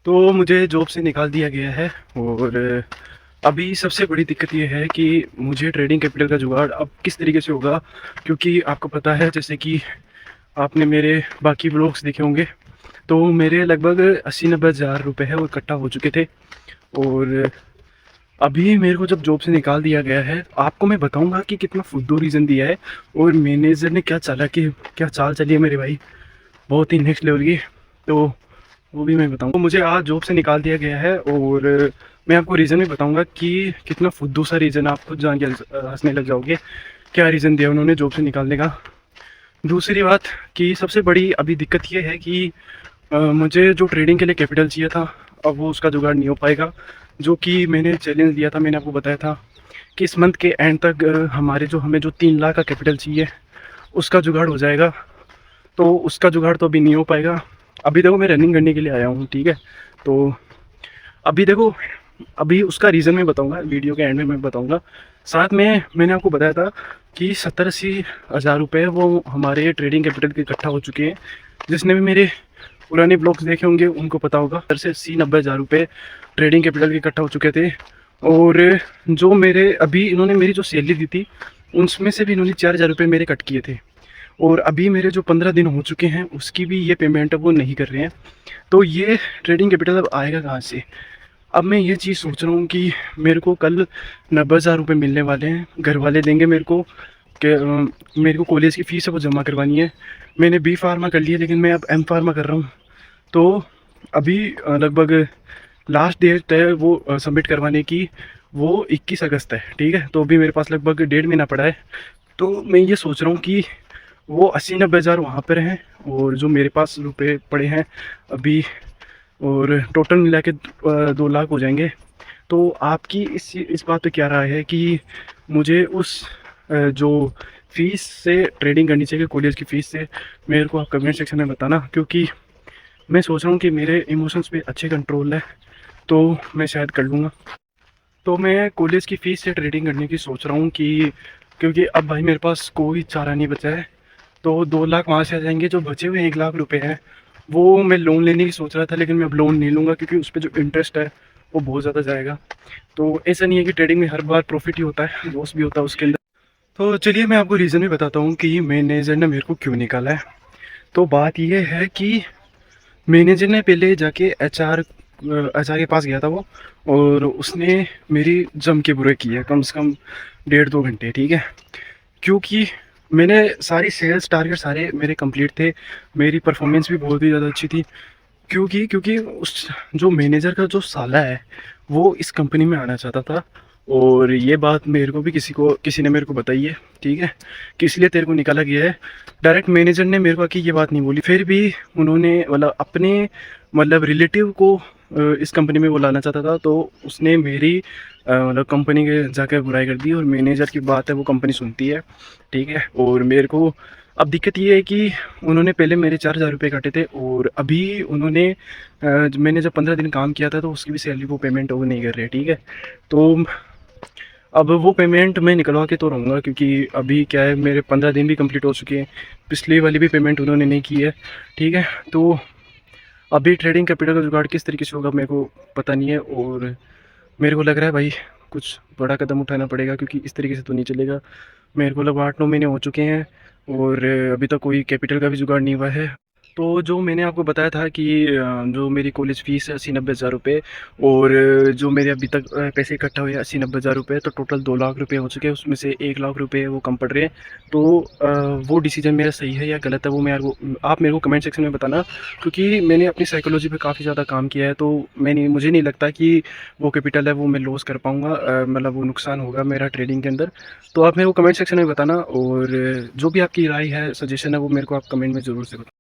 तो मुझे जॉब से निकाल दिया गया है। और अभी सबसे बड़ी दिक्कत ये है कि मुझे ट्रेडिंग कैपिटल का जुगाड़ अब किस तरीके से होगा, क्योंकि आपको पता है जैसे कि आपने मेरे बाकी व्लॉग्स देखे होंगे, तो मेरे लगभग 80-90 हज़ार रुपये है वो इकट्ठा हो चुके थे। और अभी मेरे को जब जॉब से निकाल दिया गया है, आपको मैं बताऊंगा कि कितना फुद्दू रीज़न दिया है और मैनेजर ने क्या चाल चली है मेरे भाई, बहुत ही नेक्स्ट लेवल की। तो वो भी मैं बताऊँ। तो मुझे आज जॉब से निकाल दिया गया है और मैं आपको रीज़न भी बताऊंगा कि कितना फुद्दू सा रीज़न, आप खुद जान के हंसने लग जाओगे क्या रीज़न दिया उन्होंने जॉब से निकालने का। दूसरी बात कि सबसे बड़ी अभी दिक्कत ये है कि मुझे जो ट्रेडिंग के लिए कैपिटल चाहिए था, अब वो उसका जुगाड़ नहीं हो पाएगा। जो कि मैंने चैलेंज दिया था, मैंने आपको बताया था कि इस मंथ के एंड तक हमें जो 3 लाख का कैपिटल चाहिए उसका जुगाड़ हो जाएगा। तो उसका जुगाड़ तो अभी नहीं हो पाएगा। अभी देखो मैं रनिंग करने के लिए आया हूँ, ठीक है। तो अभी देखो, अभी उसका रीज़न मैं बताऊंगा, वीडियो के एंड में मैं बताऊंगा। साथ में मैंने आपको बताया था कि 70-80 हज़ार रुपये वो हमारे ट्रेडिंग कैपिटल के इकट्ठा हो चुके हैं। जिसने भी मेरे पुराने ब्लॉग्स देखे होंगे उनको पता होगा, 70 से 80-90 हज़ार रुपये ट्रेडिंग कैपिटल के इकट्ठा हो चुके थे। और जो मेरे अभी इन्होंने मेरी जो सैलरी दी थी उसमें से भी इन्होंने 4 हज़ार रुपये मेरे कट किए थे। और अभी मेरे जो 15 दिन हो चुके हैं उसकी भी ये पेमेंट अब वो नहीं कर रहे हैं। तो ये ट्रेडिंग कैपिटल अब आएगा कहाँ से? अब मैं ये चीज़ सोच रहा हूँ कि मेरे को कल 90 हज़ार रुपये मिलने वाले हैं, घर वाले देंगे मेरे को कि मेरे को कॉलेज की फ़ीस है वो जमा करवानी है। मैंने बी फार्मा कर लिया लेकिन मैं अब एम फार्मा कर रहा हूँ। तो अभी लगभग लास्ट डेट है वो सबमिट करवाने की, वो 21 अगस्त है, ठीक है। तो अभी मेरे पास लगभग 1.5 महीना पड़ा है। तो मैं ये सोच रहा हूँ कि वो 80-90 हज़ार वहाँ पर हैं और जो मेरे पास रुपए पड़े हैं अभी, और टोटल मिला के 2 लाख हो जाएंगे। तो आपकी इस बात पे क्या राय है कि मुझे उस जो फ़ीस से ट्रेडिंग करनी चाहिए कॉलेज की फ़ीस से? मेरे को आप कमेंट सेक्शन में बताना, क्योंकि मैं सोच रहा हूँ कि मेरे इमोशंस पे अच्छे कंट्रोल है तो मैं शायद कर लूँगा। तो मैं कॉलेज की फ़ीस से ट्रेडिंग करने की सोच रहा हूँ कि क्योंकि अब भाई मेरे पास कोई चारा नहीं बचा है। तो 2 लाख वहाँ से आ जाएंगे, जो बचे हुए 1 लाख रुपए हैं वो मैं लोन लेने की सोच रहा था, लेकिन मैं अब लोन नहीं लूँगा क्योंकि उस पर जो इंटरेस्ट है वो बहुत ज़्यादा जाएगा। तो ऐसा नहीं है कि ट्रेडिंग में हर बार प्रॉफिट ही होता है, लॉस भी होता है उसके अंदर। तो चलिए मैं आपको रीज़न भी बताता हूँ कि मैनेजर ने मेरे को क्यों निकाला है। तो बात यह है कि मैनेजर ने पहले जाके एचआर के पास गया था वो, और उसने मेरी जम के बुराई की है कम से कम 1.5-2 घंटे, ठीक है। क्योंकि मैंने सारी सेल्स टारगेट सारे मेरे कंप्लीट थे, मेरी परफॉर्मेंस भी बहुत ही ज़्यादा अच्छी थी। क्योंकि उस जो मैनेजर का जो साला है वो इस कंपनी में आना चाहता था। और ये बात मेरे को भी किसी ने मेरे को बताई है, ठीक है, कि इसलिए तेरे को निकाला गया है। डायरेक्ट मैनेजर ने मेरे को आके ये बात नहीं बोली, फिर भी उन्होंने मतलब अपने मतलब रिलेटिव को इस कंपनी में वो लाना चाहता था। तो उसने मेरी मतलब कंपनी के जाकर बुराई कर दी, और मैनेजर की बात है वो कंपनी सुनती है, ठीक है। और मेरे को अब दिक्कत ये है कि उन्होंने पहले मेरे 4 हज़ार रुपये काटे थे, और अभी उन्होंने मैंने जब 15 दिन काम किया था तो उसकी भी सैलरी वो पेमेंट वो नहीं कर रहे, ठीक है। तो अब वो पेमेंट मैं निकलवा के तो रहूँगा, क्योंकि अभी क्या है मेरे 15 दिन भी कंप्लीट हो चुके हैं, पिछली वाली भी पेमेंट उन्होंने नहीं की है, ठीक है। तो अभी ट्रेडिंग कैपिटल का जुगाड़ किस तरीके से होगा मेरे को पता नहीं है, और मेरे को लग रहा है भाई कुछ बड़ा कदम उठाना पड़ेगा, क्योंकि इस तरीके से तो नहीं चलेगा। मेरे को लगभग 8-9 महीने हो चुके हैं और अभी तक कोई कैपिटल का भी जुगाड़ नहीं हुआ है। तो जो मैंने आपको बताया था कि जो मेरी कॉलेज फ़ीस है 80-90 हज़ार रुपये, और जो मेरे अभी तक पैसे इकट्ठा हुए 80-90 हज़ार रुपये, तो टोटल 2 लाख रुपये हो चुके हैं। उसमें से 1 लाख रुपये वो कम पड़ रहे हैं। तो वो डिसीजन मेरा सही है या गलत है वो आप मेरे को कमेंट सेक्शन में बताना, क्योंकि मैंने अपनी साइकोलॉजी पे काफ़ी ज़्यादा काम किया है। तो मुझे नहीं लगता कि वो कैपिटल है वो मैं लॉस कर पाऊँगा, मतलब वो नुकसान होगा मेरा ट्रेडिंग के अंदर। तो आप मेरे को कमेंट सेक्शन में बताना, और जो भी आपकी राय है, सजेशन है, वो मेरे को आप कमेंट में ज़रूर से बताना।